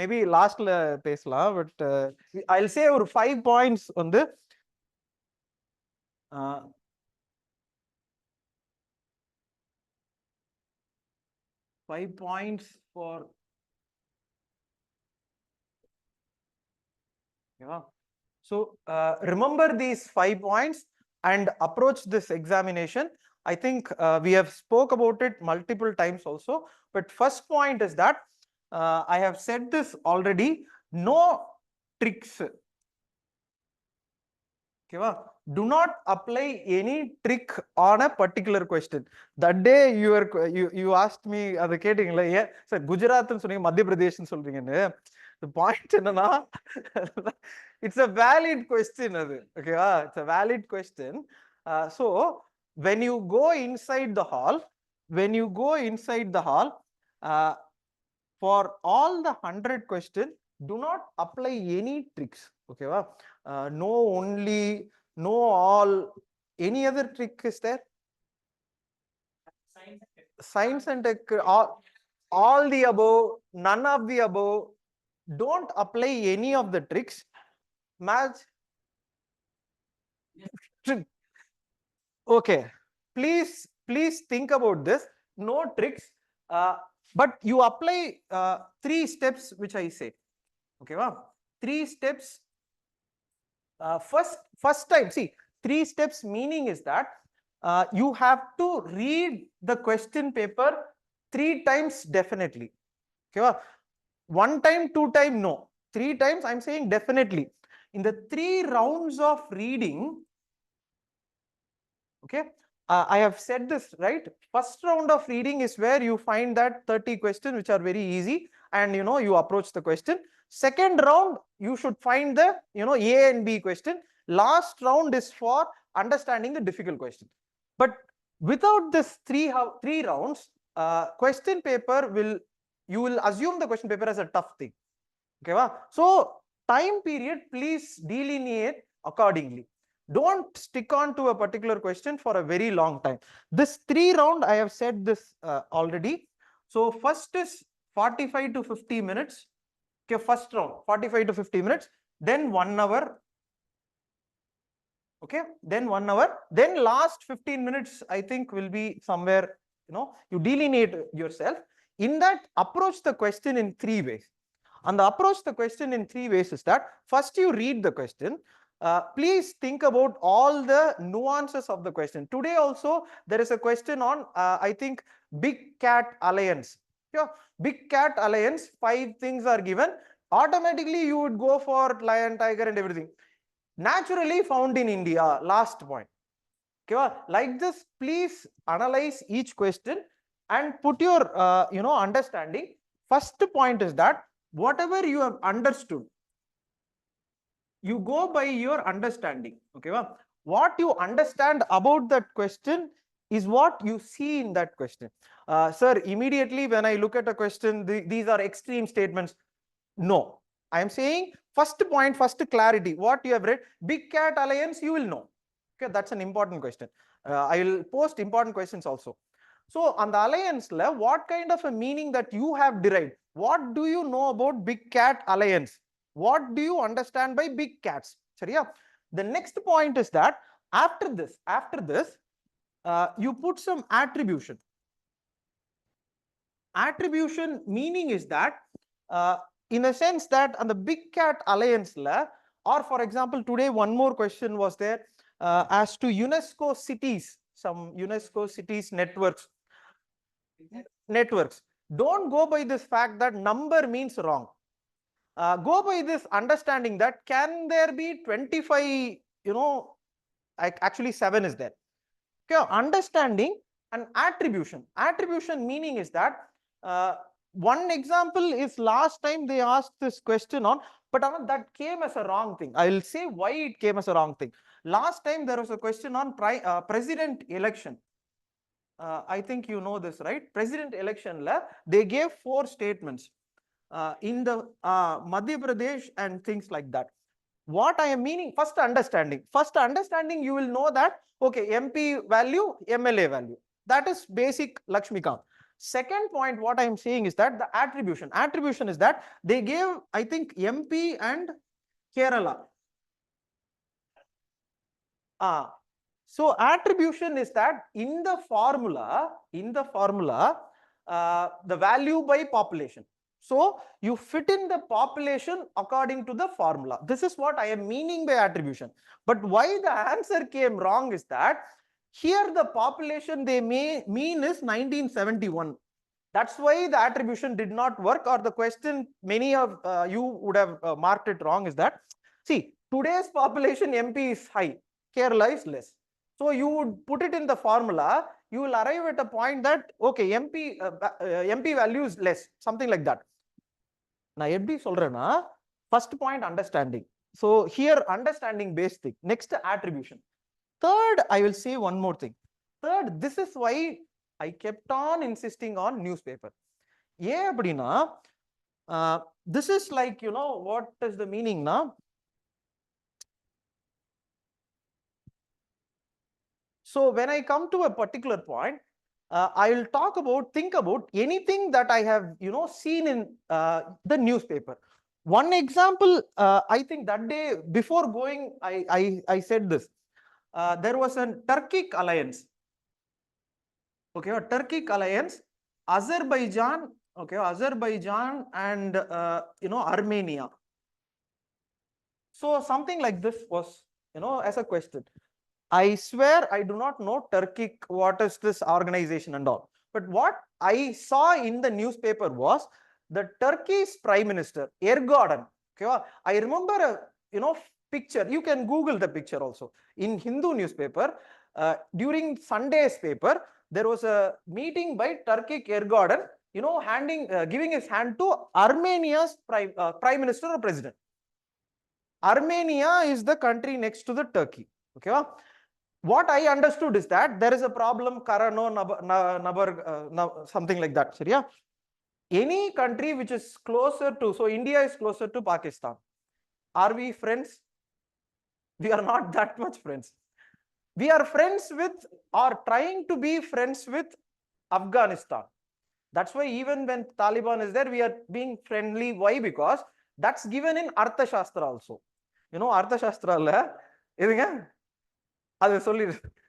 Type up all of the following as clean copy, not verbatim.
maybe last pesla, but I'll say over 5 points on the 5 points for So remember these 5 points and approach this examination. I think we have spoke about it multiple times also, but first point is that I have said this already, no tricks. Okay, do not apply any trick on a particular question. That day you asked me அதை கேட்டீங்களா sir குஜராத்னு சொன்னீங்க மத்திய பிரதேஷ்னு சொல்றீங்கன்னு. The point என்னன்னா it's a valid question அது. ஓகேவா? It's a valid question. So when you go inside the hall, for all the 100 questions, do not apply any tricks. Okay, no only, no all, any other trick is there? Science and tech, all the above, none of the above. Don't apply any of the tricks. Maths. Okay, please think about this. No tricks, but you apply 3 steps which I say. Okay, 3 steps. First time, see, 3 steps meaning is that you have to read the question paper 3 times definitely. Okay, 1 time, 2 time, no. 3 times I'm saying definitely. In the 3 rounds of reading, okay, I have said this, right? First round of reading is where you find that 30 questions which are very easy, and you approach the question. Second round, you should find the A and B question. Last round is for understanding the difficult question. But without this three rounds, question paper you will assume the question paper as a tough thing. Okay, so time period, please delineate accordingly. Don't stick on to a particular question for a very long time. This 3 round, I have said this already. So first is 45 to 50 minutes. Okay, first round 45 to 50 minutes, then 1 hour. Okay, then 1 hour, then last 15 minutes I think will be somewhere, you delineate yourself. In that, approach the question in 3 ways. And the approach the question in 3 ways is that first you read the question. Please think about all the nuances of the question. Today also there is a question on I think big cat alliance. Yeah, big cat alliance, 5 things are given. Automatically you would go for lion, tiger and everything. Naturally found in India, last point. Okay, like this, please analyze each question and put your understanding. First point is that whatever you have understood, you go by your understanding. Okay, what you understand about that question is what you see in that question. Sir, immediately when I look at a question, these are extreme statements. No, I am saying first point, first clarity. What you have read, big cat alliance, you will know. Okay, that's an important question. I will post important questions also. So on the alliance level, what kind of a meaning that you have derived? What do you know about big cat alliance? What do you understand by big cats? Sariya? The next point is that after this, you put some attribution. Attribution meaning is that in a sense that on the big cat alliance la, or for example today one more question was there as to UNESCO cities, some UNESCO cities networks. Don't go by this fact that number means wrong. Go by this understanding that can there be 25, actually 7 is there. Okay, understanding and attribution. Attribution meaning is that one example is last time they asked this question on, but that came as a wrong thing. I will say why it came as a wrong thing. Last time there was a question on president election. I think you know this, right? President election la, they gave 4 statements in the Madhya Pradesh and things like that. What I am meaning, first understanding, you will know that okay, MP value, MLA value, that is basic Lakshmikant. Second point, what I'm saying is that the attribution. Attribution is that they gave, I think, MP and Kerala. So attribution is that in the formula, the value by population. So you fit in the population according to the formula. This is what I am meaning by attribution. But why the answer came wrong is that here the population they may mean is 1971. That's why the attribution did not work, or the question many of you would have marked it wrong is that, see, today's population MP is high, Kerala is less. So you would put it in the formula, you will arrive at a point that, okay, MP value is less, something like that. Now, எப்படி சொல்றேன்னா, first point understanding. So here understanding based thing. Next attribution. Third, I will say one more thing. Third, this is why I kept on insisting on newspaper. Yeah, அப்படின்னா, this is like, you know, what is the meaning now? So when I come to a particular point, I will think about anything that I have, you know, seen in the newspaper. One example, I think that day before going, I said this. There was a Turkic alliance. Okay, a Turkic alliance, Azerbaijan, okay, Azerbaijan and you know, Armenia. So something like this was, you know, as a question. I swear I do not know Turkic, what is this organization and all. But what I saw in the newspaper was the Turkey's Prime Minister, Erdogan. Okay, I remember a, you know, picture. You can Google the picture also. In Hindu newspaper, during Sunday's paper, there was a meeting by Turkic Erdogan, you know, giving his hand to Armenia's Prime Minister or President. Armenia is the country next to the Turkey. Okay. What I understood is that there is a problem, Karano, something like that. Seriya? Any country which is closer to, so India is closer to Pakistan. Are we friends? We are not that much friends. We are friends with, or trying to be friends with, Afghanistan. That's why even when Taliban is there, we are being friendly. Why? Because that's given in Arthashastra also. You know, Arthashastra,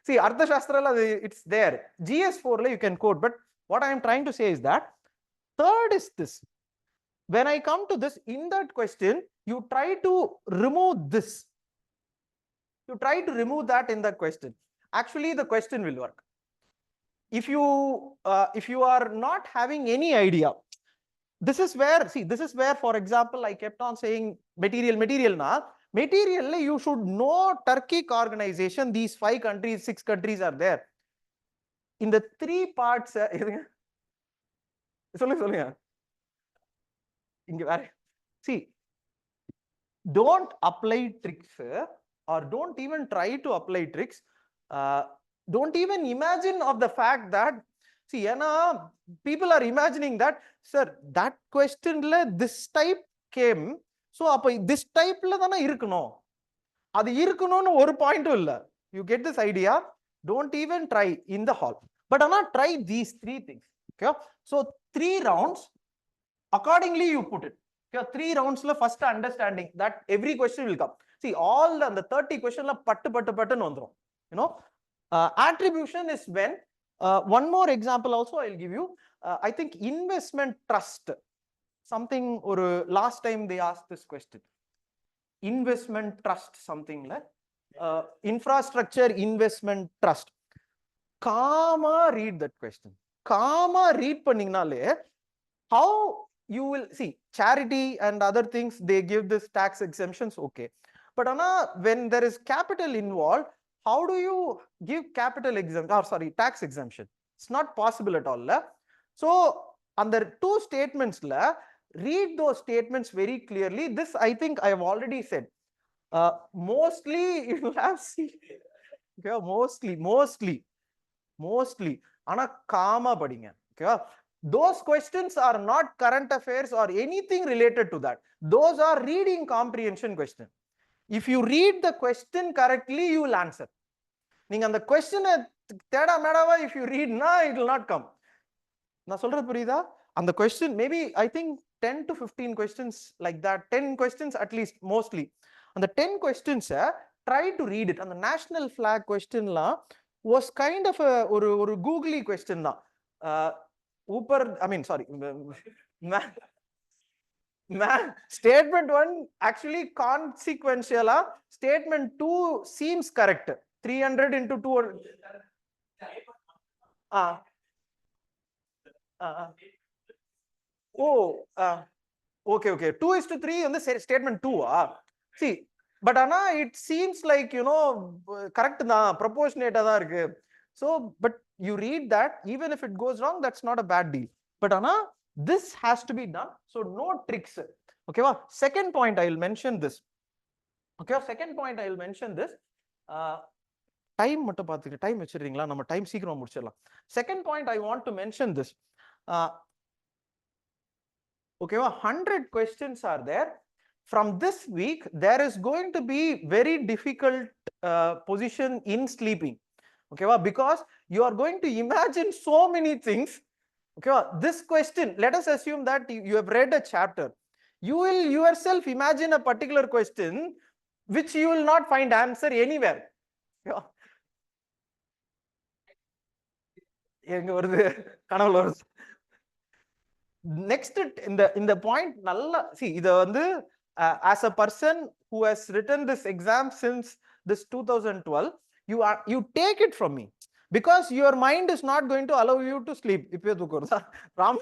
see, Arthashastra, it's there. GS4, you can quote. But what I am trying to say is that third is this. When I come to this, in that question, you try to remove this. You try to remove that in the question. Actually, the question will work. If you are not having any idea, this is where, see, this is where, for example, I kept on saying material na. Material, you should know Turkic organization, these 5 countries, 6 countries are there. In the 3 parts, see, don't apply tricks, or don't even try to apply tricks. Don't even imagine of the fact that, see, people are imagining that, sir, that question, this type came. So, this type la thana irukano. Adu irukano nu oru point illa. You get this idea? Don't even try in the hall. But try these 3 things. Okay? So 3 rounds, accordingly you put it. Okay? 3 rounds la first understanding that every question will come. See, all the 30 question la pattu vandrum. You know, attribution is when, one more example also I'll give you. I think investment trust. Something, or last time they asked this question. Investment trust, something like infrastructure investment trust. Comma read that question. Comma read panningnale, how you will see charity and other things, they give this tax exemptions, okay. But when there is capital involved, how do you give capital exemption, or sorry, tax exemption? It's not possible at all. So under 2 statements, read those statements very clearly. This, I think I have already said. Mostly you will have seen. Okay, mostly. Ana kama padinga. Okay, those questions are not current affairs or anything related to that. Those are reading comprehension question. If you read the question correctly, you will answer. Ninga and the question if you read na, it will not come. நான் சொல்றது புரியுதா? அந்த question maybe I think 10 to 15 questions like that, 10 questions at least mostly. அந்த 10 questions try to read it. அந்த national flag question லாம் was kind of a ஒரு googly question தான். Upar, I mean sorry, statement 1 actually consequential, statement 2 seems correct. 300 into 200. Oh, okay. 2:3 on the statement 2. See, but Anna, it seems like, correct na, proportionate da irukku. So, but you read that, even if it goes wrong, that's not a bad deal. But Anna, this has to be done. So, no tricks. Okay, well, second point, I will mention this. Okay, second point, I will mention this. Time மட்டும் பாத்துக்கிட்டு time வச்சிருக்கீங்களா? நம்ம time சீக்கிரமா முடிச்சிடலாம். Second point, I want to mention this. Okay, 100 questions are there. From this week, there is going to be very difficult position in sleeping. Okay, because you are going to imagine so many things. Okay, this question, let us assume that you have read a chapter. You will yourself imagine a particular question which you will not find answer anywhere. எங்க வருது? கனவுல வருது. Next in the point nalla see idu vandu as a person who has written this exam since this 2012, you take it from me, because your mind is not going to allow you to sleep. Ippe thukurda ram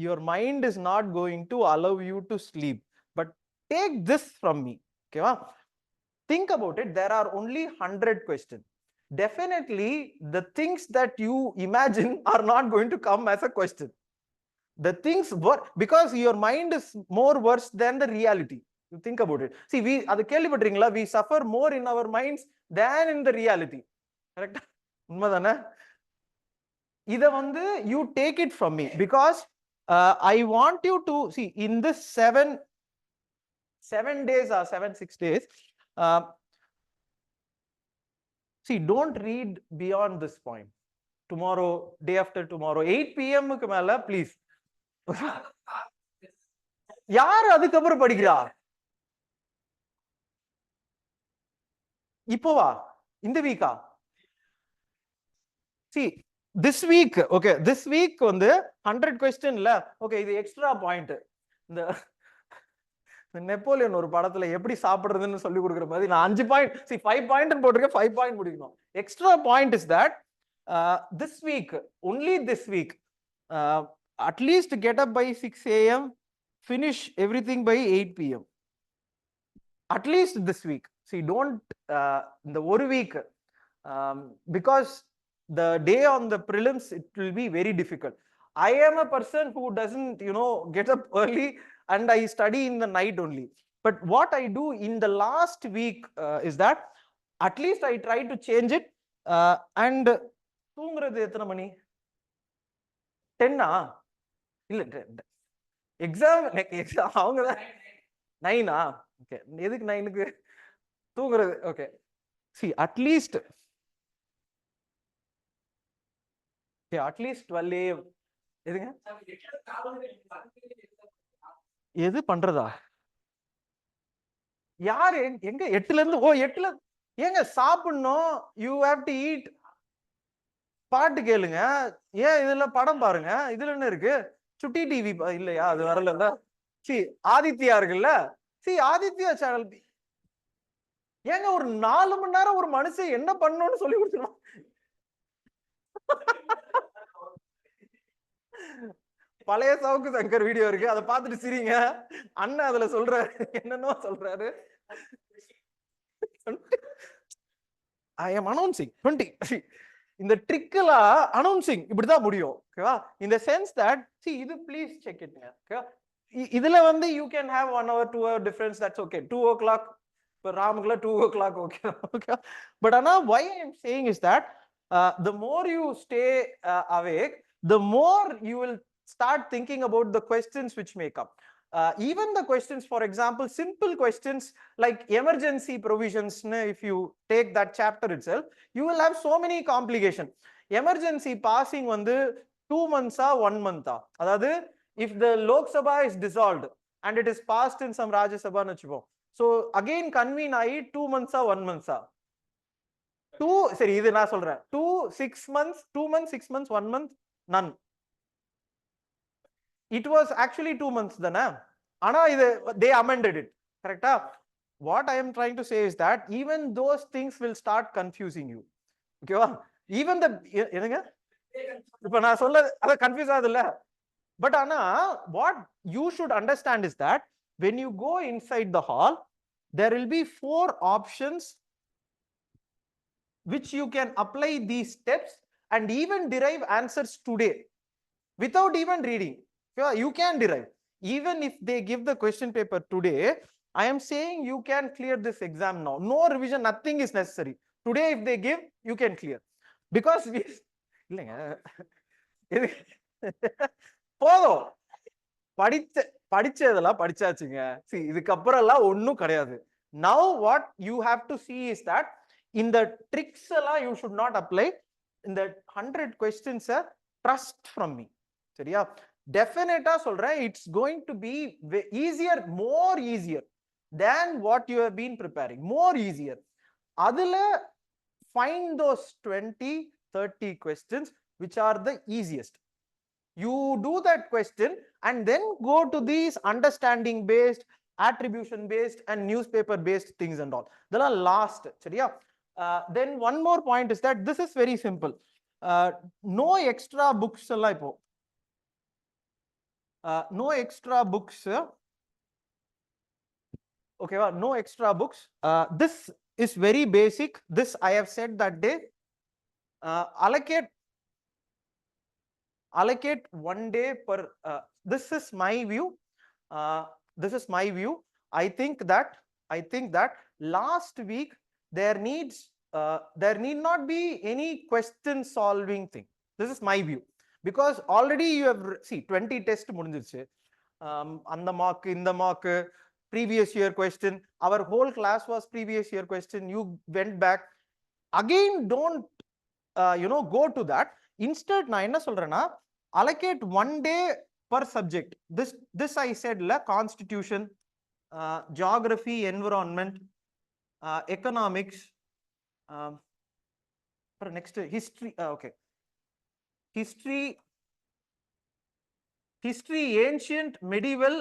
your mind is not going to allow you to sleep, but take this from me. Okay va, think about it. There are only 100 questions. Definitely the things that you imagine are not going to come as a question. The things were, because your mind is more worse than the reality. You think about it. See, we adu kelli patringla, we suffer more in our minds than in the reality. Correct? Unmadana? Ida vandu you take it from me, because I want you to see in this 7 days or 6 days. See, don't read beyond this point. Tomorrow, day after tomorrow, 8 p.m. க்கு மேல please. யார் அதுக்கு அப்புறம் படிக்கிறா? இப்போவா? இந்த வீக்கா? See, this week, okay, this week வந்து 100 question இல்ல, okay, இது எக்ஸ்ட்ரா பாயிண்ட். இந்த நெப்போலியன் ஒரு படத்துல எப்படி சாப்பிடுறதுன்னு சொல்லி கொடுக்குற மாதிரி நான் 5 பாயிண்ட், see 5 பாயிண்ட் போட்டிருக்கேன், 5 பாயிண்ட் முடிக்கணும். Extra point is that this week, only this week, at least get up by 6 a.m, finish everything by 8 p.m. At least this week. See, don't in the one week, because the day on the prelims, it will be very difficult. I am a person who doesn't, get up early, and I study in the night only. But what I do in the last week is that at least I try to change it. And தூங்குறது எத்தனை மணி? 10 இல்ல exam அவங்க 9 okay, எதுக்கு 9க்கு தூங்குறது? Okay, see at least 12 AM. எதுங்க எது பண்றதா? யாரு எங்க 8ல இருந்து? 8ல ஏங்க சாப்பிடணும், யூ ஹேவ் டு ஈட். பாட்டு கேளுங்க, ஏன் இதுல படம் பாருங்க, இதுல என்ன இருக்கு? சுட்டி டிவி இல்லையா? அது வரல. சி ஆதித்யா இருக்குல்ல, சி ஆதித்யா சேனல். ஏங்க ஒரு 4 மணி நேரம் ஒரு மனுஷன் என்ன பண்ணணும்னு சொல்லி கொடுத்துருவோம். பழைய சவுக்கு சங்கர் வீடியோ இருக்கு, அதை பார்த்துட்டு சிரிங்க. அண்ணன் அதுல சொல்றாரு, என்னன்னோ சொல்றாரு. I am announcing 20. இந்த ட்ரிக்கெல்லாம் அனௌன்சிங் இப்படிதான் முடியும். ஓகேவா? இந்த சென்ஸ் தட் see இது ப்ளீஸ் செக் இட். ஓகேவா? இதுல வந்து you can have 1 hour 2 hour difference, that's okay. 2 o'clock for ராமுக்குள்ள 2 o'clock okay. Okay, but ana why I am saying is that the more you stay awake, the more you will start thinking about the questions which may come. Even the questions, for example, simple questions like emergency provisions, if you take that chapter itself, you will have so many complications. Emergency passing வந்து 2 months 1 month அதாவது if the Lok Sabha is dissolved and it is passed in some Rajya Sabha வச்சுப்போம், so again convene ஆகி 2 months 1 month 2 சரி இது நான் சொல்றேன் 2 6 months 2 months 6 months 1 month none. It was actually 2 months தானே, ஆனா இது they amended it, கரெக்ட்டா? What I am trying to say is that even those things will start confusing you. ஓகேவா? Even the என்னங்க இப்ப நான் சொல்ல அத கன்ஃபியூஸ் ஆகுது இல்ல, பட் ஆனா what you should understand is that when you go inside the hall there will be 4 options which you can apply these steps and even derive answers today without even reading. You can derive. Even if they give the question paper today, I am saying you can clear this exam now. No revision, nothing is necessary. Today if they give, you can clear. Because இல்லைங்க போதும், படிச்சதெல்லாம் படிச்சாச்சுங்க. see இதுக்கப்புறம் எல்லாம் ஒண்ணும் கிடையாது. Now what you have to see is that in the tricks எல்லாம் you should not apply. In the 100 questions trust from me. சரியா? டெஃபினட்டா சொல்றேன், it's going to be easier, more easier than what you have been preparing, more easier. அதுல find those 20-30 questions which are the easiest. You do that question and then go to these understanding based, attribution based and newspaper based things and all. They're last. சரியா? Then one more point is that this is very simple. No extra books எல்லாம் இப்போ no extra books. Okay, no extra books. This is very basic. This I have said that day. Allocate 1 day per. This is my view. This is my view. I think that last week there need not be any question solving thing. This is my view. Because already you have 20 test முடிஞ்சிருச்சு. அந்த mark இந்த mark previous year question, our whole class was previous year question, you went back again. Don't go to that. Instead நான் என்ன சொல்றேன்னா, allocate 1 day per subject. This I said la, constitution, geography, environment, economics, next history. Okay, history, ancient, medieval,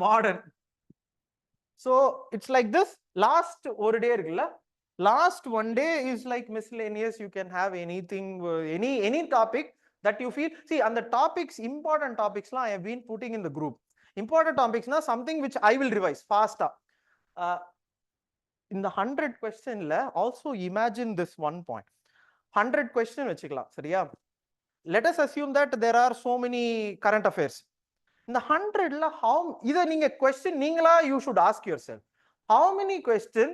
modern. So it's like this. Last ஒரு day இருக்குல்ல, last 1 day is like miscellaneous. You can have anything, any topic that you feel. See, and the topics, important topics I have been putting in the group. Important topics na something which I will revise fast. In the 100 question also imagine this one point. 100 question வச்சுக்கலாம், சரியா? Let us assume that there are so many current affairs. In the 100 how either நீங்க question நீங்களா you should ask yourself, how many question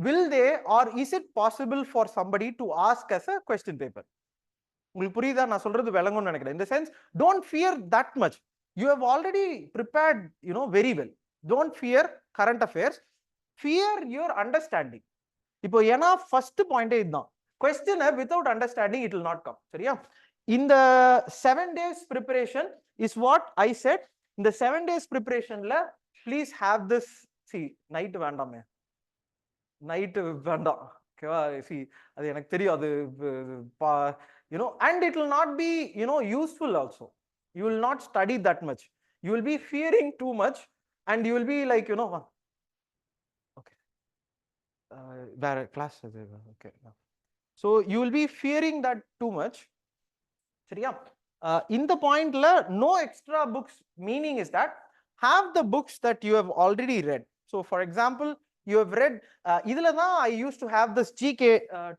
will they, or is it possible for somebody to ask as a question paper? உங்களுக்கு புரியுதா நான் சொல்றது? விளங்கும்னு நினைக்கிறேன். In the sense, don't fear that much. You have already prepared, very well. Don't fear current affairs. Fear your understanding. இப்போ ஏன்னா first point இதுதான், question without understanding it will not come. சரியா? In the 7 days preparation is what I said. In the 7 days preparation please have this. See, night வேண்டாமே, night வேண்டாம். ஓகேவா? see அது எனக்கு தெரியும், அது and it will not be useful also. You will not study that much. You will be fearing too much and you will be like okay, class. Okay, so you will be fearing that too much. சரியா? In the point no extra books, meaning is that have the books that you have already read. So for example, you have read idhula da I used to have this GK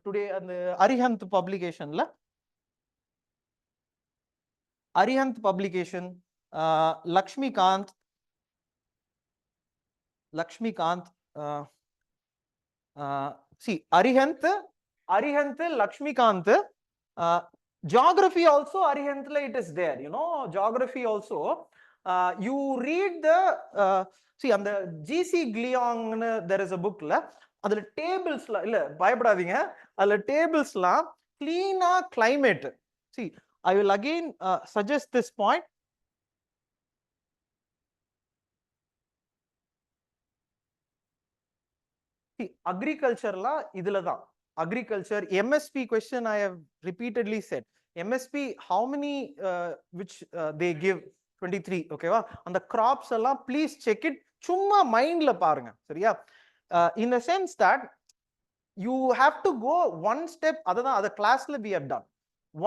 today and the Arihant publication Lakshmikant see Arihant Lakshmikant. Geography also Arihantla it is there, geography also. You read the see அந்த GC Gliongனு there is a bookல அதுல டேபிள்ஸ்லாம் இல்ல பயப்படாதீங்க, அதுல டேபிள்ஸ்லாம் clean-ஆ climate. See, I will again suggest this point. See, agriculture-la இதுல தான் agriculture MSP question I have repeatedly said. MSP how many which they give 23, ஓகேவா? அந்த crops எல்லாம் please check it, சும்மா மைண்ட்ல பாருங்க, சரியா? In the sense that you have to go one step, அதான் அத கிளாஸ்ல we have done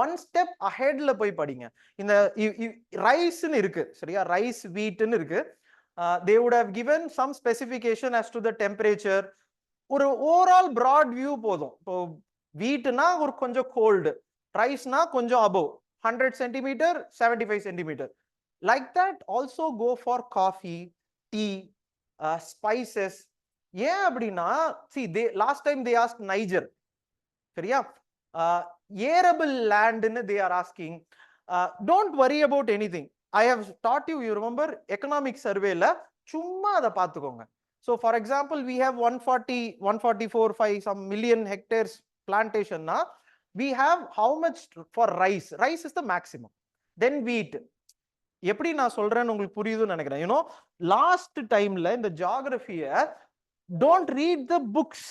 one step aheadல போய் படிங்க. இந்த ரைஸ்னு இருக்கு, சரியா? ரைஸ் வீட்னு இருக்கு. They would have given some specification as to the temperature. ஒரு ஓவரால் broad view போதும். இப்போ வீட்னா ஒரு கொஞ்சம் கோல்டு, ரைஸ்னா கொஞ்சம் above 100 centimeter 75 centimeter. Like that also go for coffee, tea, spices. ஏன் அப்படின்னா see they last time they asked Niger, சரியா? Arable land ன்னு they are asking. Don't worry about anything. I have taught you, you remember economic survey ல சும்மா அதை பார்த்துக்கோங்க. So for example we have 144 some million hectares plantation na, we have how much for rice? Rice is the maximum. Then wheat. எப்படி நான் சொல்றேன்னு உங்களுக்கு புரியுதுன்னு நினைக்கிறேன். you know last timeல இந்த geography-ய don't read the books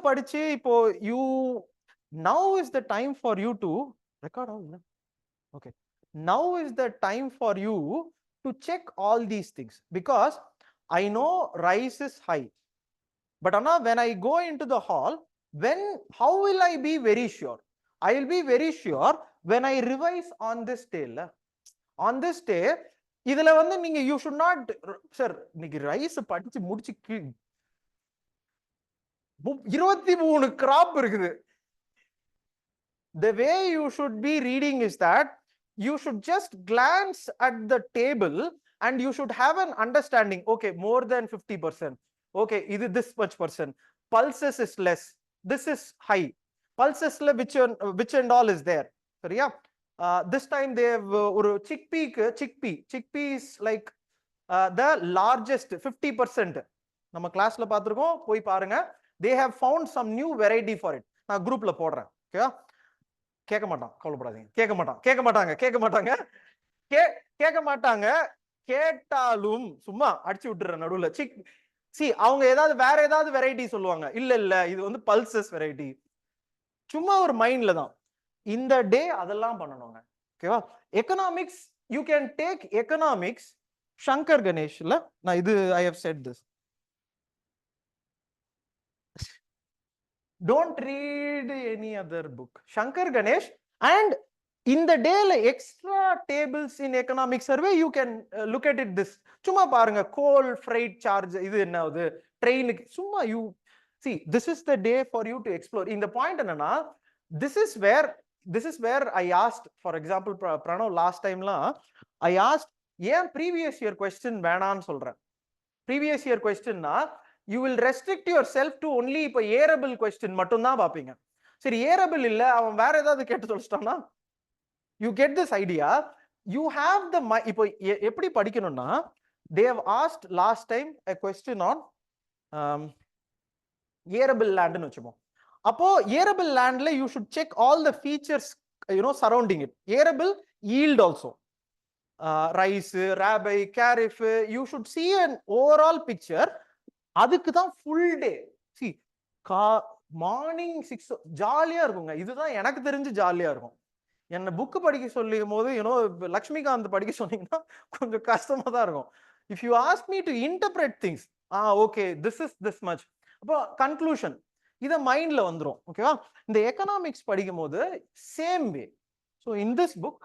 படிச்சு இப்போ you now is the time for you to record all. Okay, now is the time for you to check all these things, because I know rice is high, but Anna, when I go into the hall, how will I be very sure? I will be very sure when I revise on this day. On this day இதுல வந்து நீங்க you should not sir இன்னைக்கு rice படிச்சு முடிச்சு 23 crop இருக்குது. The way you should be reading is that you should just glance at the table and you should have an understanding. Okay, more than 50%. Okay, இது this much percent. Pulses is less. This is high. Pulses which and all is there. சரியா? This time they have ஒரு chickpea is like the largest 50%. நம்ம கிளாஸ்ல பார்த்திருக்கோம், போய் பாருங்க. They have found some new variety for it. நான் குரூப்ல போடுறேன். ஓகேவா? கேட்க மாட்டான், கவலைப்படாதீங்க. கேட்க மாட்டாங்க. கேட்டாலும் சும்மா அடிச்சு விட்டுறேன் நடுவுல. அவங்க ஏதாவது வேற ஏதாவது வெரைட்டி சொல்லுவாங்க. இல்ல இது வந்து பல்சஸ் வெரைட்டி. சும்மா ஒரு மைண்ட்ல தான். இந்த டே அதெல்லாம் பண்ணணுங்க. ஓகேவா? Economics you can take economics Sankar கணேஷ்ல. நான் இது I have said this. Don't read any other book. Shankar Ganesh, and in the day extra tables in economic survey you can look at it this. Summa parunga coal freight charge idu enna avudhu train summa you see, this is the day for you to explore. In the point enna, this is where I asked, for example Pranav last time la I asked ஏன் previous year question வேணான்னு சொல்றேன். previous year question na you will restrict yourself to only இப்ப ஏரபிள் question மட்டும் தான் பாப்பீங்க. சரி, ஏரபிள் இல்ல அவன் வேற ஏதாவது கேட்டு சொல்லிட்டானா, you get this idea. You have the இப்போ எப்படி படிக்கணும்னா, they have asked last time a question on arable land னு வெச்சுப்போம். அப்போ arable landல you should check all the features surrounding it. Arable yield also, rice, rabi, kharif, you should see an overall picture. அதுக்கு தான் full day. C morning 6 ஜாலியா இருக்குங்க. இதுதான் எனக்கு தெரிஞ்சு ஜாலியா இருக்கும். என்ன புக்கு படிக்க சொல்லும் போது லக்ஷ்மிகாந்த் படிக்க சொன்னீங்கன்னா கொஞ்சம் கஷ்டமா தான் இருக்கும். If you ask me to interpret things, okay this is this much, அப்போ கன்க்ளூஷன் இதை மைண்ட்ல வந்துடும். ஓகேவா? இந்த எக்கனாமிக்ஸ் படிக்கும் போது same way. So in this book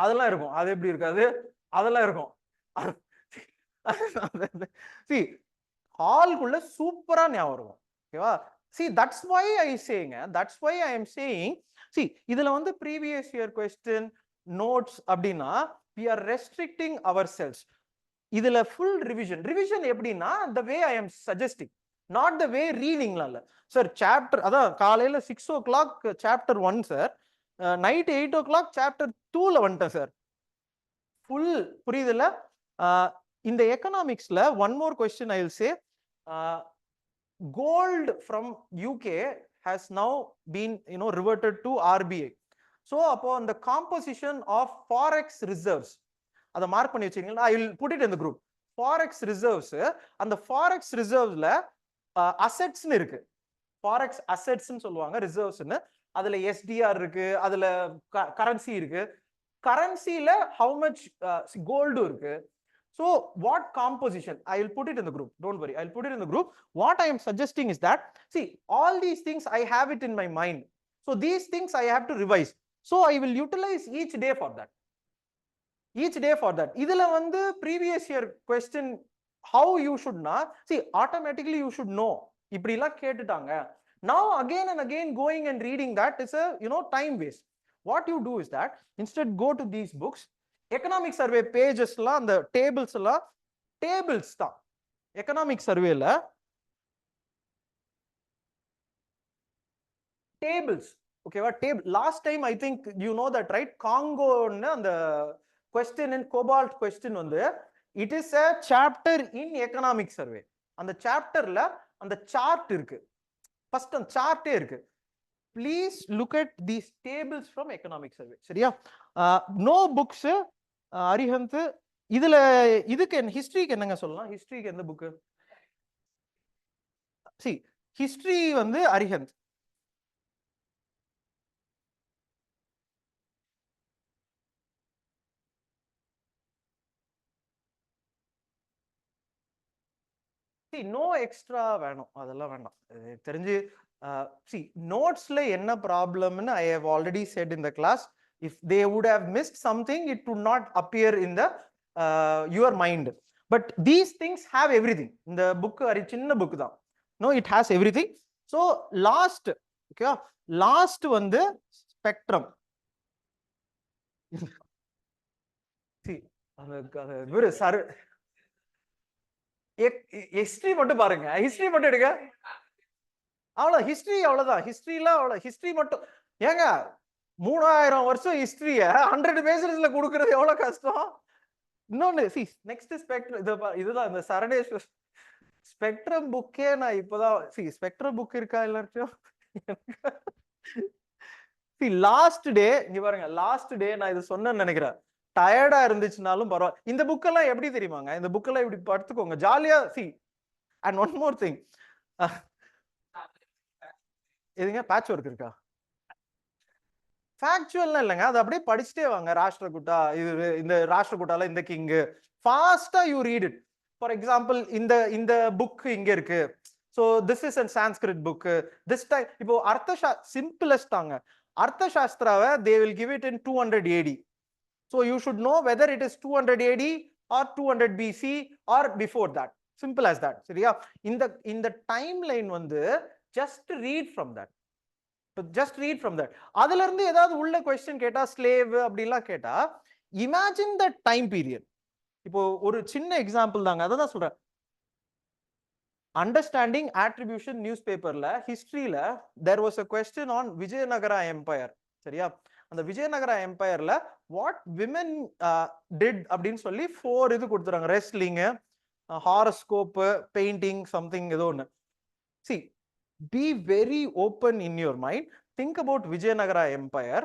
அதெல்லாம் இருக்கும். அது எப்படி இருக்காது? அதெல்லாம் இருக்கும். see ஹால்குள்ள சூப்பரா ஞாபகம் இருக்கும். ஓகேவா? see that's why I am saying see இதுல வந்து previous year question notes அப்படினா we are restricting ourselves. இதுல full revision எப்படின்னா the way I am suggesting, not the way reading ல. சார் சாப்டர் அதான் காலையில 6 o'clock chapter 1 sir, night 8 o'clock chapter 2ல வந்துட்டேன் சார். ஃபுல் புரியுதுல்ல? இந்த எக்கனாமிக்ஸ்ல one more question I will say, gold from UK has now been reverted to RBI. So அப்போ அந்த composition of forex reserves அதை மார்க் பண்ணி வச்சீங்கன்னா, I will put it in the group. forex reserves, அந்த forex reservesல அசெட்ஸ்னு இருக்கு. forex assets ன்னு சொல்லுவாங்க, ரிசர்வ்ஸ்னு. அதுல SDR இருக்கு, அதுல கரன்சி இருக்கு. கரன்சில how much gold இருக்கு. So what composition? I will put it in the group. Don't worry, I'll put it in the group. What I am suggesting is that, see, all these things I have it in my mind. So these things I have to revise. So I will utilize each day for that. Each day for that. இதுல வந்து previous year question how you should not see, automatically you should know. இப்படி எல்லாம் கேட்டுட்டாங்க. Now again and again going and reading that is a time waste. What you do is that instead go to these books. Economic survey பேஜஸ்லாம் அந்த tables எல்லாம் tables தான். Economic சர்வேல tables, ஓகேவா? Table last time I think you know that right, காங்கோன்னு அந்த question in cobalt question வந்து it is a chapter in economic survey. அந்த சாப்டர்ல அந்த சார்ட் இருக்கு, ஃபர்ஸ்ட் அந்த சார்ட்டே இருக்கு. Please look at these tables from economic survey. சரியா? No books Arihant. இதுல இதுக்கு ஹிஸ்டரிக்கு என்னங்க சொல்லலாம்? ஹிஸ்டரிக்கு எந்த புக்கு? சி ஹிஸ்டரி வந்து அரிஹந்த். நோ எக்ஸ்ட்ரா வேணும், அதெல்லாம் வேண்டாம். தெரிஞ்சு see நோட்ஸ்ல என்ன ப்ராப்ளம்னு I have already said in the class. If they would have missed something, it would not appear in the your mind. But these things have everything. இந்த book சின்ன book தான். No, it has everything. So last, okay, last வந்து spectrum. see அந்த sir history மட்டும் பாருங்க, history மட்டும் எடுங்க. அவ்வளவு ஹிஸ்டரி, அவ்வளவுதான். ஹிஸ்டரியில அவ்வளவு ஹிஸ்டரி மட்டும். ஏங்க 3000 வருஷம் ஹிஸ்டரியை 100 பேஜஸ்ல கொடுக்கறது எவ்வளவு கஷ்டம். இன்னொன்னு நெக்ஸ்ட் ஸ்பெக்ட்ரம், இதுதான் இந்த சரணேஸ்வர் ஸ்பெக்ட்ரம் புக்கே. நான் இப்பதான் ஸ்பெக்ட்ரம் புக் இருக்கா எல்லாத்தையும். லாஸ்ட் டே இங்க பாருங்க, லாஸ்ட் டே நான் இது சொன்னேன்னு நினைக்கிறேன். டயர்டா இருந்துச்சுனாலும் பரவாயில்ல, இந்த புக்கெல்லாம் எப்படி தெரியுமாங்க? இந்த புக்கெல்லாம் இப்படி படுத்துக்கோங்க ஜாலியா. அண்ட் ஒன் மோர் திங், எதுங்க பேட்ச் ஒர்க் இருக்கா? ஃபேக்சுவல்லாம் இல்லைங்க, அது அப்படியே படிச்சுட்டே வாங்க. ராஷ்டிரகுட்டா, இது இந்த ராஷ்டிரகுட்டால இந்த கிங், ஃபாஸ்டா you read it. For example இந்த புக் இங்க இருக்கு. So this is an Sanskrit book. This time இப்போ சிம்பிளஸ்ட் தாங்க. அர்த்த சாஸ்திராவை they will give it in 200 AD. So you should know whether it is 200 AD or 200 BC or before that. Simple as that. சரியா? இந்த timeline வந்து just read from that. Just read from that. அதுல இருந்து ஏதாவது உள்ள question கேட்டா, slave அப்படிலாம் கேட்டா, இமேஜின் த டைம் பீரியட். இப்போ ஒரு சின்ன எக்ஸாம்பிள் தாங்க, அதான் சொல்றேன். அண்டர்ஸ்டாண்டிங் அட்ரிபியூஷன் நியூஸ் பேப்பர்ல ஹிஸ்டரியில there was a question on Vijayanagara empire. சரியா? அந்த விஜயநகரா எம்பையர்ல வாட் விமென் டிட் அப்படின்னு சொல்லி 4 இது கொடுத்துறாங்க. ரெஸ்லிங், ஹாரோஸ்கோப், பெயிண்டிங், சம்திங் ஏதோ ஒன்று. see be very open in your mind. Think about Vijayanagara Empire.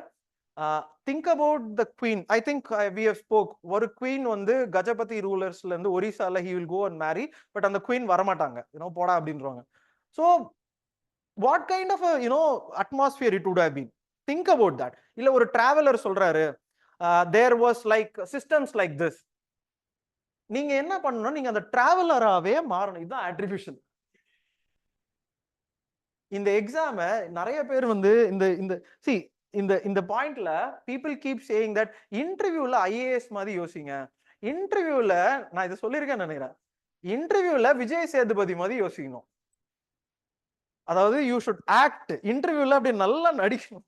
Think about the queen. I think we have spoke. ஒரு queen வந்து கஜபதி ரூலர்ஸ்ல இருந்து ஒரிசால he will go and marry, but அந்த queen வரமாட்டாங்க, போடா அப்படின்றாங்க. So what kind of a atmosphere it would have been? Think about that. இல்ல ஒரு traveller சொல்றாரு, there was like systems like this. நீங்க என்ன பண்ணணும்? நீங்க அந்த டிராவலராவே மாறணும். இதுதான் அட்ரிபியூஷன். இந்த எக்ஸாம நிறைய பேர் வந்து இந்த பாயிண்ட்ல பீப்புள் கீப் சேயிங் தட் இன்டர்வியூல IAS மாதிரி யோசிங்க. இன்டர்வியூல நான் இதை சொல்லியிருக்கேன்னு நினைக்கிறேன். இன்டர்வியூல விஜய் சேதுபதி மாதிரி யோசிக்கணும். அதாவது யூ ஷுட் ஆக்ட். இன்டர்வியூல அப்படி நல்லா நடிக்கணும்.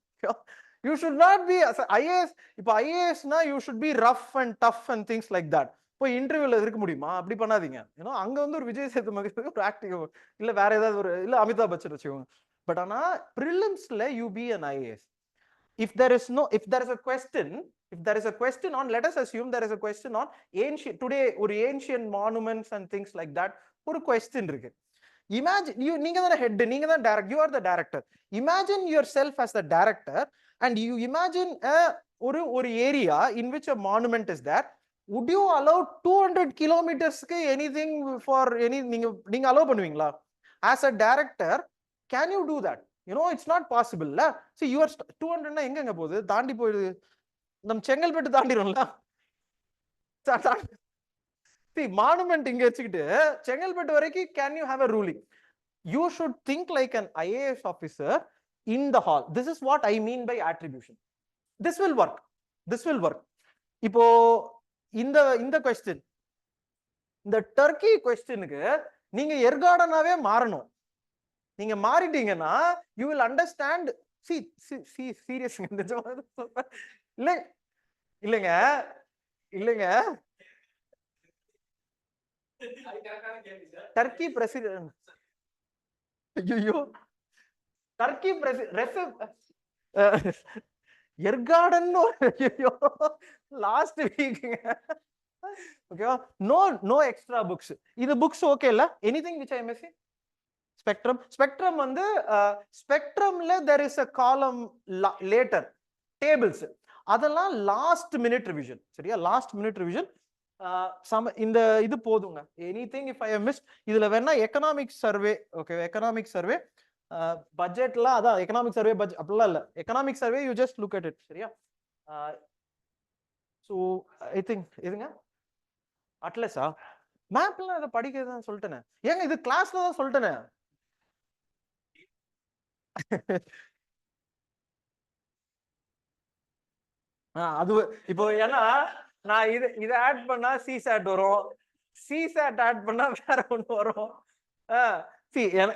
You should not be IAS. இப்போ IASனா you should be rough and tough and things like that. போய் இன்டர்வியூல இருக்க முடியுமா? அப்படி பண்ணாதீங்க. அங்க வந்து ஒரு விஜய் சேதுபதி ஒரு ஆக்டிவ், இல்ல வேற ஏதாவது ஒரு, இல்ல அமிதாப் பச்சன் வச்சுக்கோங்க. பட் ஆனா பிரிலிம்ஸ்ல you be an IAS. if there is a question on, let us assume there is a question on ancient today or ancient monuments and things like that, ஒரு question இருக்கு. Imagine நீங்க தான் head, நீங்க தான் director, you are the director. Imagine yourself as the director and you imagine ஒரு area in which a monument is there. Would you allow 200 kilometers anything for any, நீங்க allow பண்ணுவீங்களா? As a director, can you do that? It's not possible. See, you are 200 na எங்கங்க போகுது, தாண்டி போயிடுது, நம்ம Chengalpattu தாண்டிடும்ல. See, monument இங்க வச்சுக்கிட்டு செங்கல்பட்டு வரைக்கும் can you have a ruling? You should think like an IAS officer in the hall. This is what I mean by attribution. This will work. இப்போ இந்த question, இந்த டர்க்கி கொஸ்டினுக்கு நீங்க எர்கார்டனாவே மாறணும். நீங்க மாறிட்டீங்கன்னா you will understand. See serious இல்லங்க டர்க்கி பிரசிடென்ட், ஐயோ டர்க்கி எர்கார்டன் லாஸ்ட் வீக். ஓகேவா? No extra books. இது புக்ஸ் ஓகே இல்ல? Anything which I am missing? Spectrum வந்து ஸ்பெக்ட்ரம்ல there is a column later tables, அதெல்லாம் லாஸ்ட் மினிட் ரிவிஷன். சரியா? Last minute revision. இந்த இது போதுங்க. எனிதிங் if I have missed, இதுல வேணா economic survey, okay, economic survey பட்ஜெட்ல, அதான் எக்கனாமிக் சர்வே பட்ஜெட் அப்படிலாம் இல்ல, economic survey you just look at it. சரியா? ஸோ ஐ திங்க் இதுங்க அட்லஸா மேப்லாம் அதை படிக்கிறதுதான் சொல்லிட்டேனே. ஏங்க இது கிளாஸ்ல தான் சொல்லிட்டேனே. அது இப்போ ஏன்னா நான் இதை ஆட் பண்ணா சிசாட் வரும், சிசாட் ஆட் பண்ணா வேற ஒண்ணு வரும்.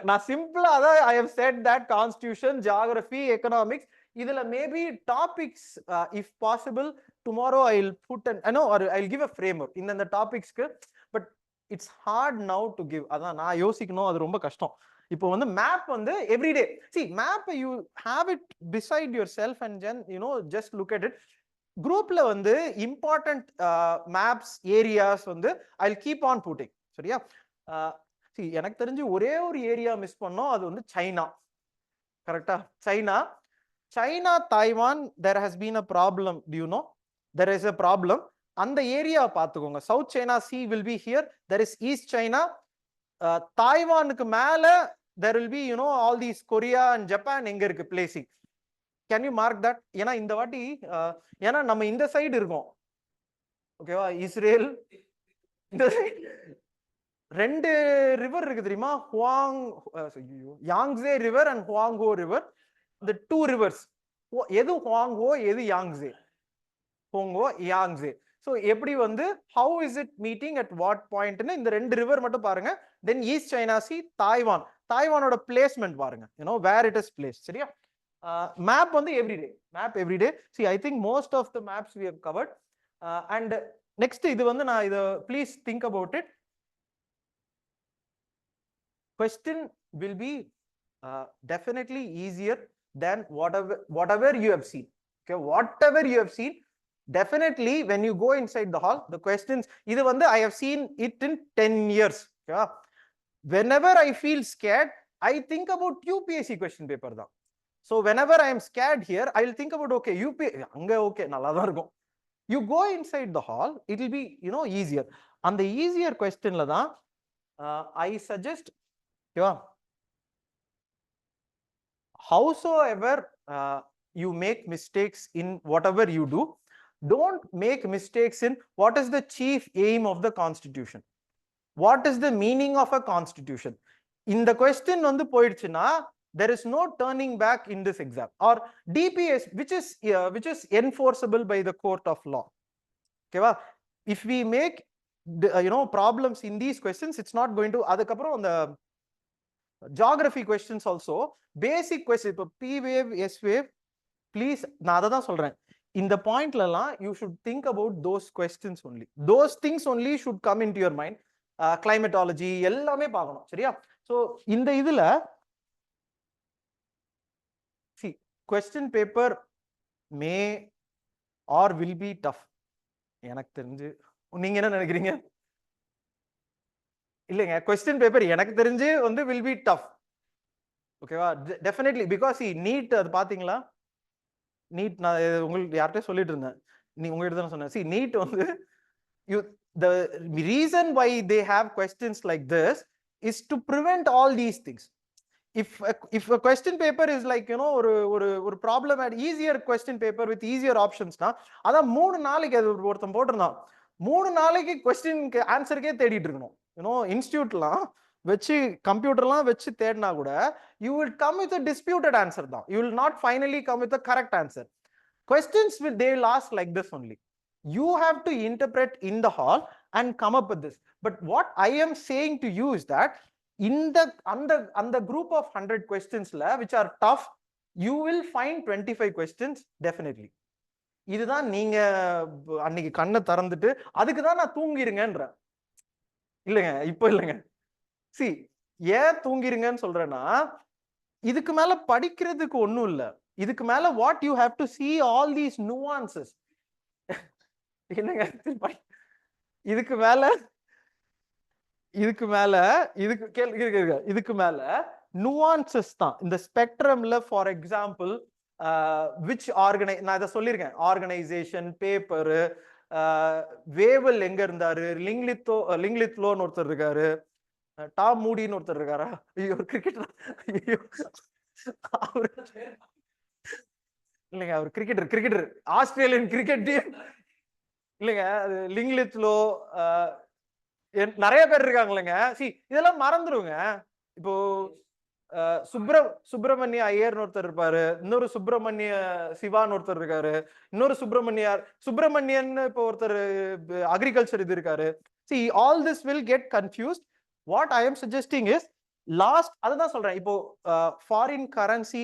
நான் சிம்பிளா அதான் I have said that constitution, geography, economics, இதுல maybe topics if possible tomorrow I'll put or I'll give a framework இந்த டாபிக்ஸ்க்கு. But it's hard now to give. அதான் நான் யோசிக்கணும், அது ரொம்ப கஷ்டம். இப்போ வந்து மேப் வந்து everyday, see map you have it beside yourself and then just look at it. குரூப்ல வந்து இம்பார்ட்டன்ட் மேப்ஸ் ஏரியாஸ் வந்து I'll keep on putting. சரியா? எனக்கு தெரிஞ்சு ஒரே ஒரு ஏரியா மிஸ் பண்ணோம், அது வந்து சைனா. கரெக்டா? China Taiwan, there has been a problem. Do you know? There is a problem. அந்த ஏரியா பாத்துக்கோங்க. South China Sea will be here. There is East China. தாய்வானுக்கு மேல there will be all these Korea and Japan எங்க இருக்கு placing. Can you mark that? ஏன்னா இந்த வாட்டி ஏன்னா நம்ம இந்த சைடு இருக்கோம். ஓகேவா? இஸ்ரேல் இந்த ரெண்டு ரிவர் இருக்கு தெரியுமா? Yangtze river and Huangho river. இந்த டூ ரிவர்ஸ், எது ஹுவாங்கோ எது யாங்ஸே? Huangho Yangtze. ஸோ எப்படி வந்து how is it meeting at what பாயிண்ட்னு இந்த ரெண்டு ரிவர் மட்டும் பாருங்க. தென் ஈஸ்ட் சைனா சி, தாய்வானோட பிளேஸ்மெண்ட் பாருங்க, வேர் இட் இஸ் பிளேஸ். சரியா? மேப் வந்து everyday. See, I think most of the maps we have covered. And next இது வந்து நான் இத please think about it. Question will be definitely easier than whatever you have seen. Okay, whatever you have seen, definitely when you go inside the hall, the questions, இது வந்து I have seen it in 10 years. Okay, whenever I feel scared, I think about UPSC question paper தான். So whenever I am scared here, I will think about, okay, அங்க okay, நல்லா தான் இருக்கும். You go inside the hall, it will be easier. அந்த easier questionல தான் I suggest, howsoever you make mistakes in whatever you do, don't make mistakes in what is the chief aim of the constitution, what is the meaning of a constitution. இந்த question வந்து போயிடுச்சுன்னா there is no turning back in this exam, or DPS, which is enforceable by the court of law. Okay va? If we make problems in these questions, it's not going to. Adukaprom on the geography questions also, basic question, இப்போ P wave, S wave, please நான் அதை தான் சொல்றேன். இந்த பாயிண்ட்லலாம் you should think about those questions only. Those things only should come into your mind. Climatology எல்லாமே பார்க்கணும். சரியா? So இந்த இதுல see question paper may or will be tough. எனக்கு தெரிஞ்சு நீங்க என்ன நினைக்கிறீங்க? இல்லைங்க, கொஸ்டின் பேப்பர் எனக்கு தெரிஞ்சு வந்து will be tough. ஓகேவா? டெஃபினெட்லி, பிகாஸ் நீட் அது பாத்தீங்களா? நீட் நான் உங்களுக்கு யார்கிட்ட சொல்லிட்டு இருந்தேன், நீ உங்ககிட்ட தான் சொன்னேன். சி நீட் வந்து the reason why they have questions like this is to prevent all these things. If a question paper is like, you know, ஒரு problem at easier question paper with easier options na, அத 3 நாளைக்கு அது ஒருத்தன் போட்டுறான், 3 நாளைக்கு क्वेश्चनக்கு ஆன்சர்க்கே தேடிட்டு இருக்கணும். you know, இன்ஸ்டிடியூட்லாம் வெச்சு கம்ப்யூட்டர்லாம் வெச்சு தேடினா கூட you will come with a disputed answer தான். You will not finally come with a correct answer. Questions they will ask like this only. You have to interpret in the hall and come up with this. But what I am saying to you is that in the group of 100 questions which are tough, you will find 25 questions definitely. இதுதான் நீங்க அன்னைக்கு கண்ணை திறந்துட்டு அதுக்கு தான் நான் தூங்கிருங்கன்ற. இல்லைங்க, இப்போ இல்லைங்க. சி ஏன் தூங்கிருங்கன்னு சொல்றேன்னா, இதுக்கு மேல படிக்கிறதுக்கு ஒண்ணும் இல்ல. இதுக்கு மேல what you have to see all these nuances. என்னங்க இதுக்கு மேல இதுக்கு மேல nuances தான். இந்த ஸ்பெக்ட்ரம்ல ஃபார் எக்ஸாம்பிள் which நான் இதை சொல்லியிருக்கேன், ஆர்கனைசேஷன், பேப்பர், வேவல் எங்க இருந்தாரு, லிங்லித்லோன்னு ஒருத்தர் இருக்காரு, டாம் மூடின்னு ஒருத்தர் இருக்காரா, ஐயோ கிரிக்கெட்டர், ஐயோ இல்லைங்க அவர் கிரிக்கெட்டர் ஆஸ்திரேலியன் கிரிக்கெட் டீம் இல்லைங்க, லிங்லித்லோ, நிறைய பேர் இருக்காங்க இல்லைங்க. சி இதெல்லாம் மறந்துருங்க. இப்போ சுப்பிரமணிய ஐயர்னு ஒருத்தர் இருப்பாரு, இன்னொரு சுப்பிரமணிய சிவான்னு ஒருத்தர் இருக்காரு, இன்னொரு சுப்பிரமணியன் இப்போ ஒருத்தர் அக்ரிகல்ச்சர் இது இருக்காரு. See, all this will get confused. What I am suggesting is last, அதுதான் சொல்றேன், இப்போ foreign currency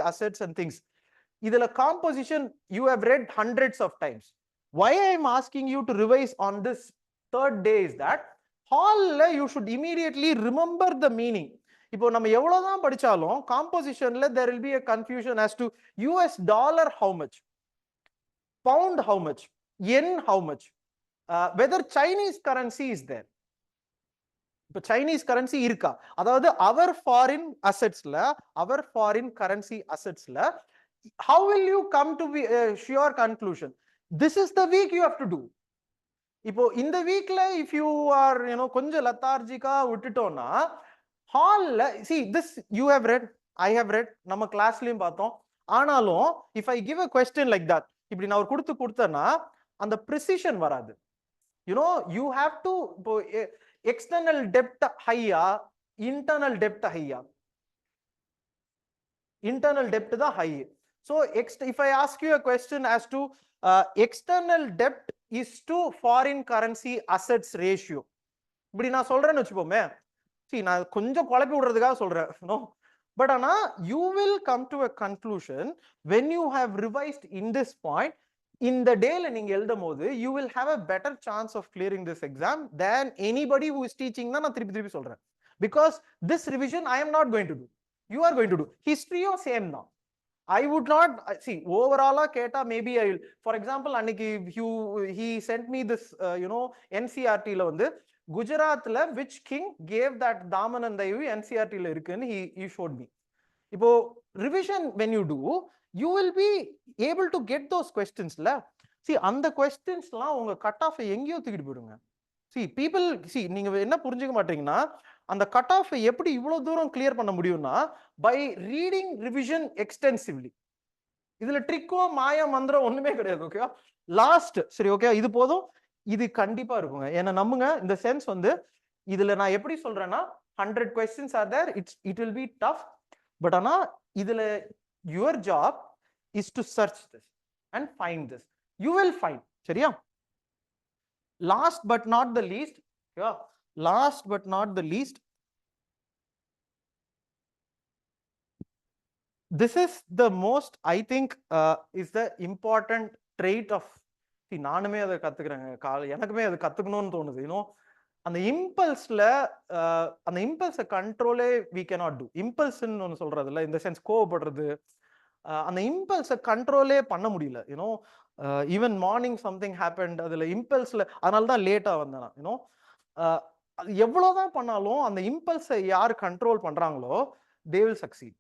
assets and things, இதுல composition you have read hundreds of times. Why I am asking you to revise on this third day is that hall you should immediately remember the meaning. இப்போ நம்ம எவ்வளவுதான் படிச்சாலும் compositionல there will be a confusion as to US dollar how much, pound how much, yen how much, whether Chinese currency is there. இப்போ Chinese currency இருக்கா, அதாவது our foreign currency assetsல how will you come to be sure conclusion? This is the week you have to do. இப்போ இந்த வீக்ல if you are, you know, கொஞ்சம் லத்தார்ஜிக்கா விட்டுட்டோம்னா ஹால்ல see this you have read, I have read, நம்ம கிளாஸ்லயும் பார்த்தோம். ஆனாலும் if I give a question like that, இப்படி நான் கொடுத்தேன்னா அந்த precision வராது. You know, you have to, இப்போ external debt ஹையா, internal debt ஹையா? Internal debt தான் high. So if I ask you a question as to external debt is to foreign currency assets ratio, இப்படி நான் சொல்றேன்னு வச்சுப்போமே, see நான் கொஞ்சம் குழப்பி விடுறதுக்காக சொல்றேன், no, but ஆனா you will come to a conclusion when you have revised in this point. இந்த டேல நீங்க எழுதும் போது you will have a better chance of clearing this exam than anybody who is teaching. தான் நான் திருப்பி சொல்றேன், because this revision I am not going to do, you are going to do. History same தான். I would not see overall keta, maybe I will, for example anniki he sent me this you know, NCERT la vandu Gujarat la which king gave that Damanandayu NCERT la irukku, he showed me. Ipo revision when you do, you will be able to get those questions la. See and the questions la unga cut off engiyo thikittu poidunga. See people, see நீங்க என்ன புரிஞ்சுக்க மாட்டீங்கன்னா, அந்த cut off எப்படி இவ்வளவு தூரம் clear பண்ண முடியும்னா by reading revision extensively. இதுல ட்ரிக்கோ மாயா மந்திரம் ஒண்ணுமே கிடையாது. ஓகேவா? லாஸ்ட் சரி ஓகே, இது போதும், இது கண்டிப்பா இருக்குங்க. ஏன்னா நம்புங்க, இந்த சென்ஸ் வந்து இதுல நான் எப்படி சொல்றேன்னா 100 questions are there, it will be tough, but ஆனா இதுல your job is to search this and find this. You will find. சரியா? Last but not the least, yeah, last but not the least, this is the most, I think is the important trait of, see நானுமே அதை கத்துக்கிறேங்க, எனக்குமே அதை கத்துக்கணும்னு தோணுது. you know, அந்த இம்பல்ஸ்ல அந்த இம்பல்ஸை கண்ட்ரோலே we cannot do. இம்பல்ஸ்ன்னு ஒன்று சொல்றதுல, இந்த சென்ஸ் கோவப்படுறது, அந்த இம்பல்ஸை கண்ட்ரோலே பண்ண முடியல. You know even morning something happened, அதில் இம்பல்ஸில், அதனால தான் லேட்டாக வந்தேன். யூனோ அது எவ்வளோதான் பண்ணாலும் அந்த இம்பல்ஸை யார் கண்ட்ரோல் பண்ணுறாங்களோ they will succeed.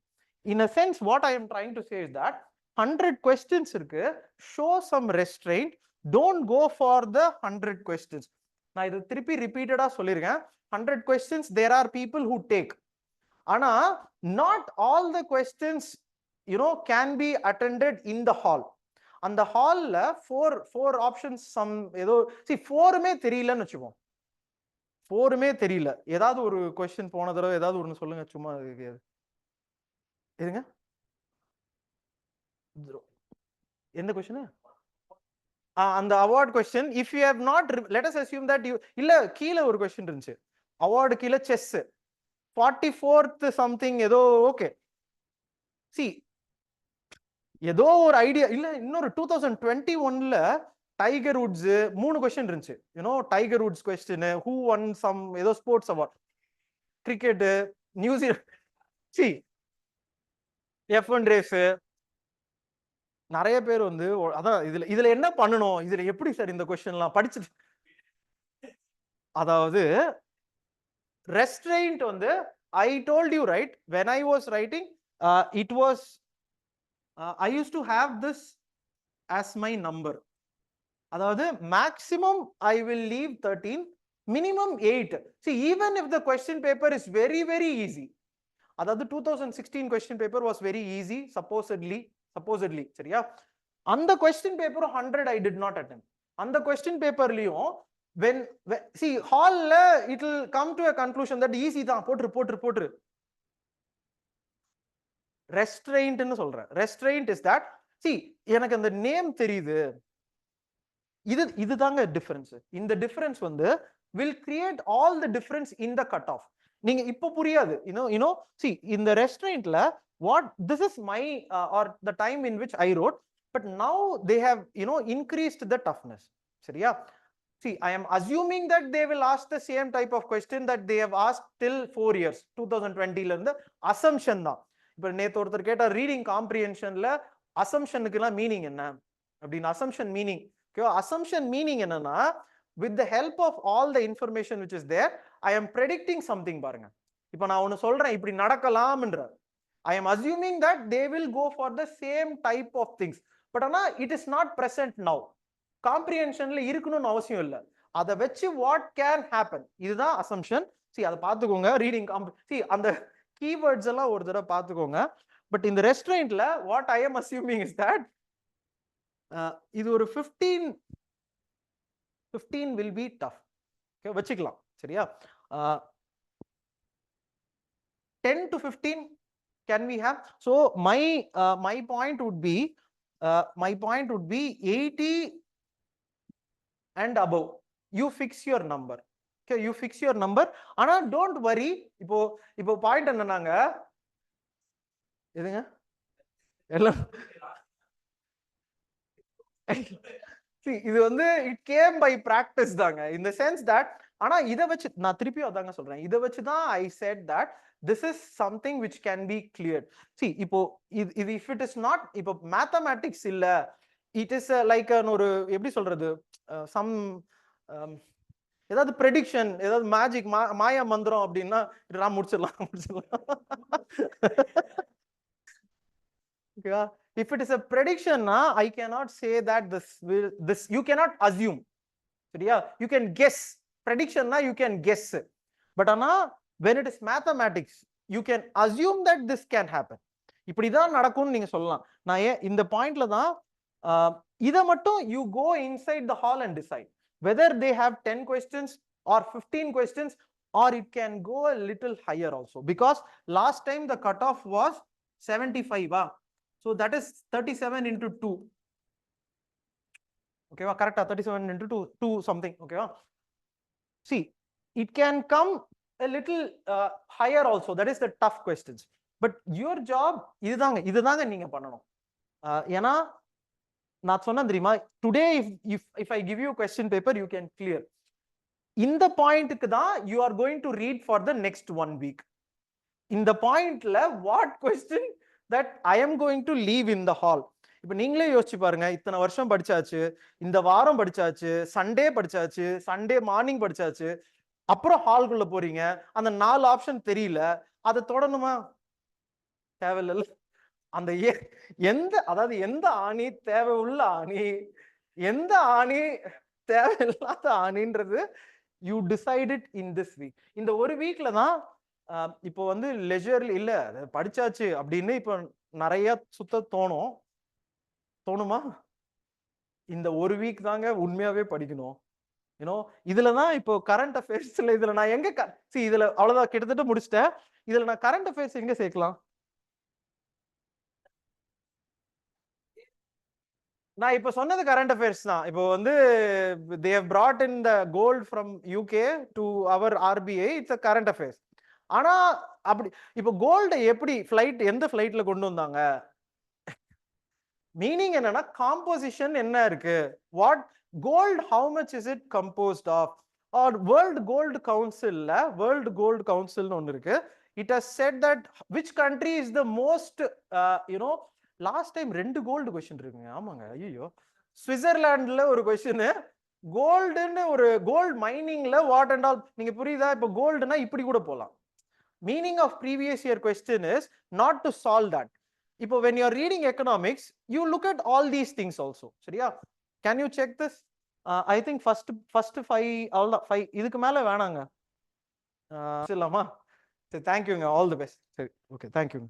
In a sense, what I am trying to say is that 100 questions இருக்கு, show some restraint, don't go for the 100 questions. நான் இது திருப்பி ரிப்பீட்டடா சொல்லியிருக்கேன். 100 questions there are people who take, ஆனா not all the questions can be attended in the hall. அந்த ஹால்ல four options, some ஏதோ ஃபோருமே தெரியலன்னு வச்சுக்கோம். ஃபோருமே தெரியல, ஏதாவது ஒரு கொஸ்டின் போன தடவை ஏதாவது ஒன்று சொல்லுங்க சும்மா. எதுங்க எந்த கொஸ்டின்? அந்த award question. If you have not, let us assume that you, இல்ல கீழே ஒரு கொஸ்டின் இருந்துச்சு அவார்டு கீழே, செஸ் 44th சம்திங் ஏதோ. ஓகே, சி ஏதோ ஒரு ஐடியா இல்ல. இன்னொரு 2021ல டைகர் வுட்ஸ் 3 கொஸ்டின் இருந்துச்சு. Tiger Woods question, who won some ஏதோ sports award, cricket, New Zealand, see F1 race. நிறைய பேர் வந்து அதான் இதுல என்ன பண்ணணும், இதுல எப்படி சார் இந்த கொஸ்டின்லாம் படிச்சு. அதாவது ரெஸ்ட்ரெயின்ட் வந்து I told you, right, when I was writing, it was I used to have this as my number. அதாவது maximum I will leave 13, minimum 8. See, even if the question paper is very very easy, அதாவது 2016 question paper was very easy supposedly, சரியா? அந்த question paper 100 I did not attend. அந்த question paperலயும் when see hall la it will come to a conclusion that easy தான், போட்டு restraint ன்னு சொல்றேன். restraint is that, see எனக்கு அந்த நேம் தெரியுது, இதுதாங்க டிஃபரன்ஸ். இந்த டிஃபரன்ஸ் வந்து will create all the difference in the cut off. நீங்க இப்போ புரியாது. see in the restraintல what this is my or the time in which I wrote, but now they have increased the toughness. சரியா? See, I am assuming that they will ask the same type of question that they have asked till 4 years 2020 ல இருந்து. Assumption தான். இப்போ நேத்து ஒருத்தர் கேட்டா reading காம்ப்ரிஹென்ஷன்ல அசம்ஷனுக்குலாம் meaning என்ன அப்படின்னு. அசம்ஷன் மீனிங், அசம்ஷன் மீனிங் என்னன்னா, with the help of all the information which is there, I am predicting something. பாருங்க, இப்போ நான் ஒன்னு சொல்றேன், இப்படி நடக்கலாம்ன்ற, I am assuming that they will go for the same type of things, but ஆனா it is not present now. காம்ப்ரிஹென்ஷன்ல இருக்கணும்னு அவசியம் இல்லை, அதை வச்சு what can happen, இதுதான் அசம்ஷன். see அதை பார்த்துக்கோங்க. ரீடிங் see அந்த கீவேர்ட்ஸ் எல்லாம் ஒரு தடவை பார்த்துக்கோங்க. பட் இந்த ரெஸ்ட்ரெயின்ட்ல what I am assuming is that இது ஒரு 15 will be tough. okay, வச்சுக்கலாம். சரியா? 10 to 15 can we have? So my point would be 80 and above. You fix your number. okay, you fix your number. ஆனா don't worry. இப்போ point என்னன்னாங்க, எதுங்க எல்லாம் இது வந்து it came by practice தாங்க, in the sense that, ஆனா இதை வச்சு நான் திருப்பியும் அதாங்க சொல்றேன், இதை வச்சு தான் I said that this is something which can be cleared. see இப்போ இது if it is not, இப்போ மேத்தமேட்டிக்ஸ் இல்ல, it is like ஒரு எப்படி சொல்றது, some ஏதாவது ப்ரெடிக்ஷன், ஏதாவது மேஜிக், மாயா மந்திரம் அப்படின்னா நான் முடிச்சிடலாம். okay, if it is a prediction na, I cannot say that this you cannot assume. சரியா? you can guess. prediction na you can guess, but ana when it is mathematics you can assume that this can happen. இப்படிதான் நடக்கும்னு நீங்க சொல்லலாம். நான் இந்த பாயிண்ட்ல தான் இத மட்டும் you go inside the hall and decide whether they have 10 questions or 15 questions, or it can go a little higher also, because last time the cutoff was 75. So that is 37 into 2. okay, correct? 37 into 2 something. okay, see it can come a little higher also. That is the tough questions. But your job இதுதாங்க நீங்க பண்ணணும். ஏன்னா நான் சொன்னேன் தெரியுமா, today if I give you a question paper you can clear. இந்த பாயிண்ட்க்கு தான் you are going to read for the next 1 week. இந்த பாயிண்ட்ல what question that I am going to leave in the hall. இப்ப நீங்களே யோசிச்சு பாருங்க, இத்தனை வருஷம் படிச்சாச்சு, இந்த வாரம் படிச்சாச்சு, சண்டே படிச்சாச்சு, சண்டே மார்னிங் படிச்சாச்சு, அப்புறம் ஹால்குள்ள போறீங்க, அந்த 4 ஆப்ஷன் தெரியல, அதை தொடணுமா? தேவையில்ல. அந்த எந்த, அதாவது எந்த ஆணி தேவை உள்ள ஆணி, எந்த ஆணி தேவையில்லாத ஆணின்றது you decided in this week. இந்த ஒரு வீக்ல தான் இப்போ வந்து லெஜர் இல்ல படிச்சாச்சு அப்படின்னு இப்போ நிறைய சுத்த தோணுமா? இந்த ஒரு வீக் தாங்க உண்மையாவே படிக்கணும். யூனோ இதுலதான் இப்போ கரண்ட் அஃபேர்ஸ்ல இதுல நான் எங்க இதுல அவ்வளவுதான் கிட்டத்தட்ட முடிச்சிட்டேன். இதுல நான் கரண்ட் அஃபேர்ஸ் எங்க சேர்க்கலாம்? நான் இப்ப சொன்னது கரண்ட் அஃபேர்ஸ் தான். இப்போ வந்து they have brought in the gold from UK to our RBI, it's a current affairs. ஆனா அப்படி இப்போ கோல்ட எப்படி ஃளைட், எந்த ஃளைட்ல கொண்டு வந்தாங்க? மீனிங் என்னன்னா காம்போசிஷன் என்ன இருக்கு, what gold, how much is it composed of, or World Gold கவுன்சில்ல, வேர்ல்ட் கோல்ட் கவுன்சில்னு ஒன்னு இருக்கு, it has said that which country is the most last time 2 gold question இருக்குங்க. ஆமாங்க, ஐயோ, சுவிட்சர்லாந்துல ஒரு கொஸ்டின், கோல்டுன்னு ஒரு கோல்ட் மைனிங்ல வாட் அண்ட் ஆல். நீங்க புரியுதா? இப்போ கோல்டுனா இப்படி கூட போலாம். Meaning of previous year question is not to solve that. இப்போ when you are reading economics, you look at all these things also. சரியா? Can you check this? I think first 5 அவ்வளவுதான். 5 இதுக்கு மேல வேணாங்க. இல்லாமா? சரி, thank you. All the best. சரி, okay, thank you.